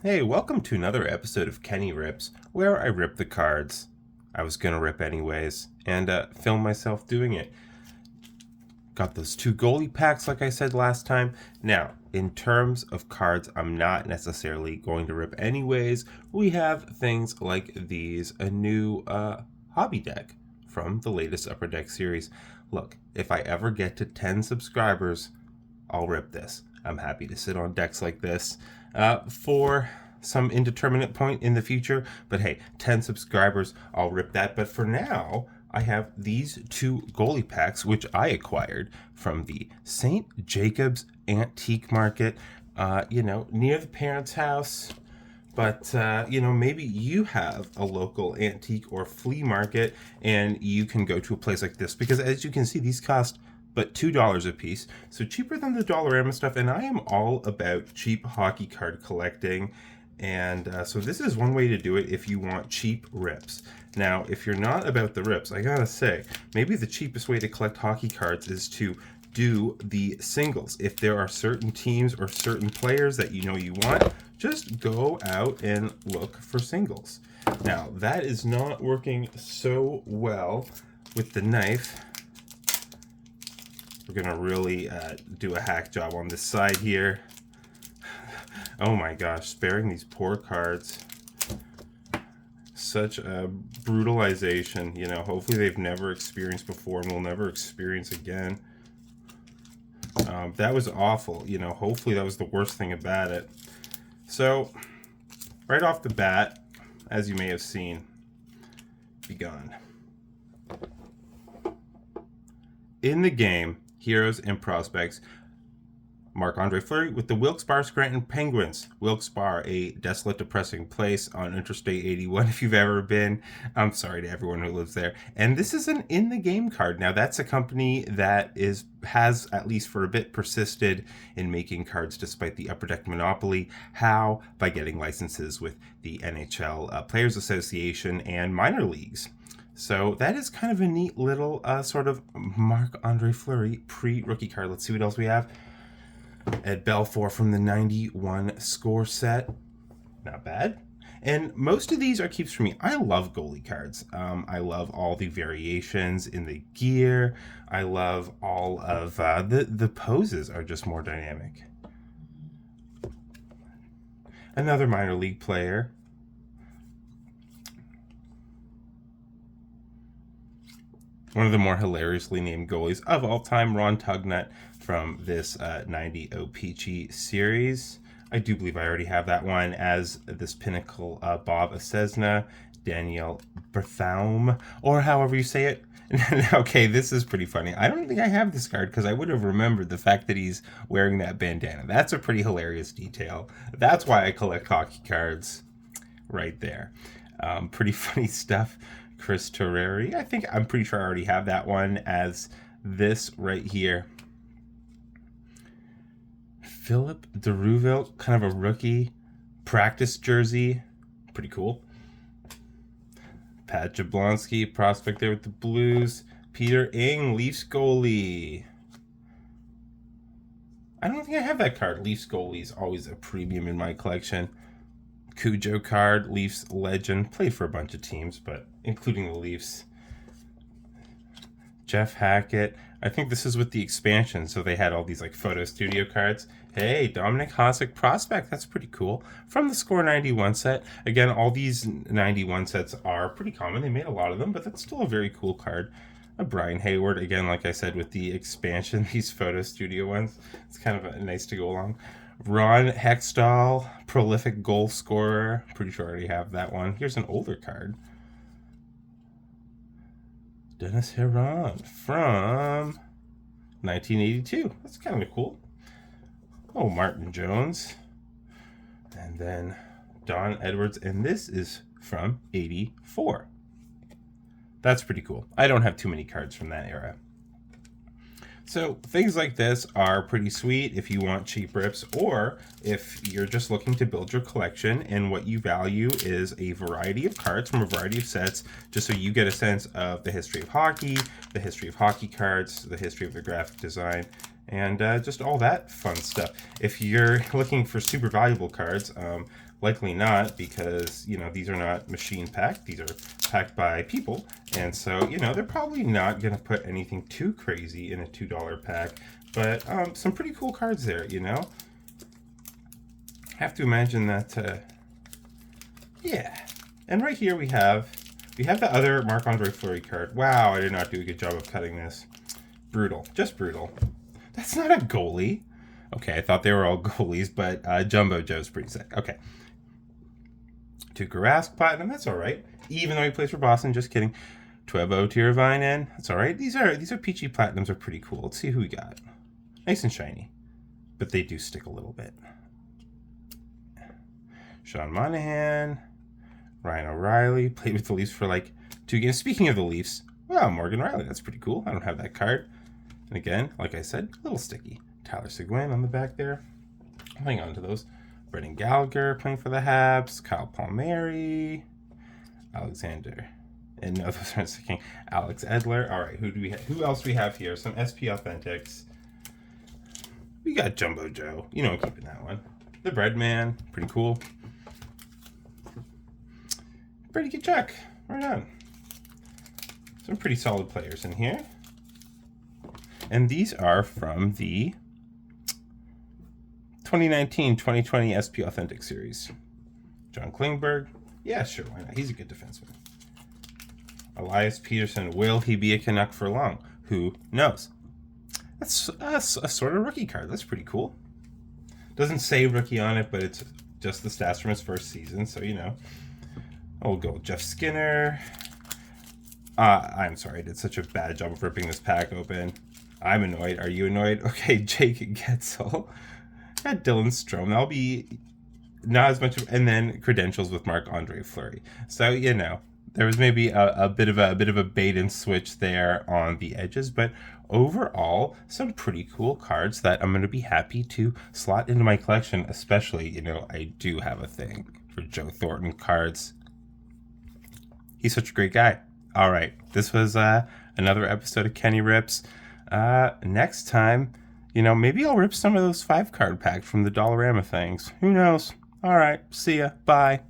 Hey, welcome to another episode of Kenny Rips, where I rip the cards. I was gonna rip anyways, and film myself doing it. Got those two goalie packs, like I said last time. Now, in terms of cards, I'm not necessarily going to rip anyways. We have things like these, a new hobby deck from the latest Upper Deck series. Look, if I ever get to 10 subscribers, I'll rip this. I'm happy to sit on decks like this for some indeterminate point in the future. But hey, 10 subscribers, I'll rip that. But for now, I have these two goalie packs, which I acquired from the St. Jacobs Antique Market, near the parents' house. But, maybe you have a local antique or flea market and you can go to a place like this. Because as you can see, these cost but $2 a piece, so cheaper than the Dollarama stuff. And I am all about cheap hockey card collecting, and so this is one way to do it if you want cheap rips. Now, if you're not about the rips, I gotta say, maybe the cheapest way to collect hockey cards is to do the singles. If there are certain teams or certain players that you know you want, just go out and look for singles. Now, that is not working so well with the knife. We're gonna really do a hack job on this side here. Oh my gosh, sparing these poor cards. Such a brutalization, hopefully they've never experienced before and will never experience again. That was awful, hopefully that was the worst thing about it. So, right off the bat, as you may have seen, be gone. In the game, Heroes and Prospects, Marc-Andre Fleury with the Wilkes-Barre Scranton Penguins. Wilkes-Barre, a desolate, depressing place on Interstate 81 if you've ever been. I'm sorry to everyone who lives there. And this is an in-the-game card. Now, that's a company that has, at least for a bit, persisted in making cards despite the Upper Deck monopoly. How? By getting licenses with the NHL Players Association and minor leagues. So that is kind of a neat little sort of Marc-Andre Fleury pre-rookie card. Let's see what else we have. Ed Belfour from the 91 score set. Not bad. And most of these are keeps for me. I love goalie cards. I love all the variations in the gear. I love all of the poses are just more dynamic. Another minor league player. One of the more hilariously named goalies of all time, Ron Tugnut from this 90 OPG series. I do believe I already have that one as this Pinnacle Bob Asesna, Daniel Berthaum, or however you say it. Okay, this is pretty funny. I don't think I have this card because I would have remembered the fact that he's wearing that bandana. That's a pretty hilarious detail. That's why I collect hockey cards right there. Pretty funny stuff. Chris Terreri. I'm pretty sure I already have that one as this right here. Philip DeRouville, kind of a rookie practice jersey. Pretty cool. Pat Jablonski, prospect there with the Blues. Peter Ing, Leafs goalie. I don't think I have that card. Leafs goalie is always a premium in my collection. Cujo card, Leafs legend. Played for a bunch of teams, but including the Leafs. Jeff Hackett. I think this is with the expansion, so they had all these like photo studio cards. Hey, Dominic Hasek prospect. That's pretty cool. From the Score 91 set. Again, all these 91 sets are pretty common. They made a lot of them, but that's still a very cool card. A Brian Hayward, again, like I said, with the expansion, these photo studio ones. It's kind of nice to go along. Ron Hextall, prolific goal scorer. Pretty sure I already have that one. Here's an older card. Dennis Herron from 1982. That's kind of cool. Oh, Martin Jones. And then Don Edwards. And this is from 84. That's pretty cool. I don't have too many cards from that era. So things like this are pretty sweet if you want cheap rips, or if you're just looking to build your collection and what you value is a variety of cards from a variety of sets, just so you get a sense of the history of hockey cards, the history of the graphic design, and just all that fun stuff. If you're looking for super valuable cards, likely not, because these are not machine packed. These are packed by people, and so they're probably not going to put anything too crazy in a $2 pack. But some pretty cool cards there. Have to imagine that. Yeah, and right here we have the other Marc-Andre Fleury card. Wow, I did not do a good job of cutting this. Brutal, just brutal. That's not a goalie. Okay, I thought they were all goalies, but Jumbo Joe's pretty sick. Okay. Tuukka Rask Platinum, that's all right. Even though he plays for Boston, just kidding. Teuvo Teravainen, that's all right. These are peachy Platinums are pretty cool. Let's see who we got. Nice and shiny, but they do stick a little bit. Sean Monahan, Ryan O'Reilly, played with the Leafs for like 2 games. Speaking of the Leafs, wow, Morgan Riley, that's pretty cool. I don't have that card. And again, like I said, a little sticky. Tyler Seguin on the back there. Hang on to those. Brendan Gallagher playing for the Habs. Kyle Palmieri. Alexander. And no, those aren't sticking. Alex Edler. All right, who else do we have here? Some SP Authentics. We got Jumbo Joe. I'm keeping that one. The Breadman. Pretty cool. Pretty good check. Right on. Some pretty solid players in here. And these are from the 2019-2020 SP Authentic Series. John Klingberg. Yeah, sure, why not? He's a good defenseman. Elias Peterson. Will he be a Canuck for long? Who knows? That's a sort of rookie card. That's pretty cool. Doesn't say rookie on it, but it's just the stats from his first season, so I'll go with Jeff Skinner. I'm sorry, I did such a bad job of ripping this pack open. I'm annoyed. Are you annoyed? Okay, Jake Getzel. Got Dylan Strome. That'll be not as much and then credentials with Marc-Andre Fleury. So there was maybe a bit of a bait and switch there on the edges, but overall some pretty cool cards that I'm going to be happy to slot into my collection. Especially I do have a thing for Joe Thornton cards. He's such a great guy. All right, this was another episode of Kenny Rips. Next time, maybe I'll rip some of those 5-card packs from the Dollarama things. Who knows? All right, see ya. Bye.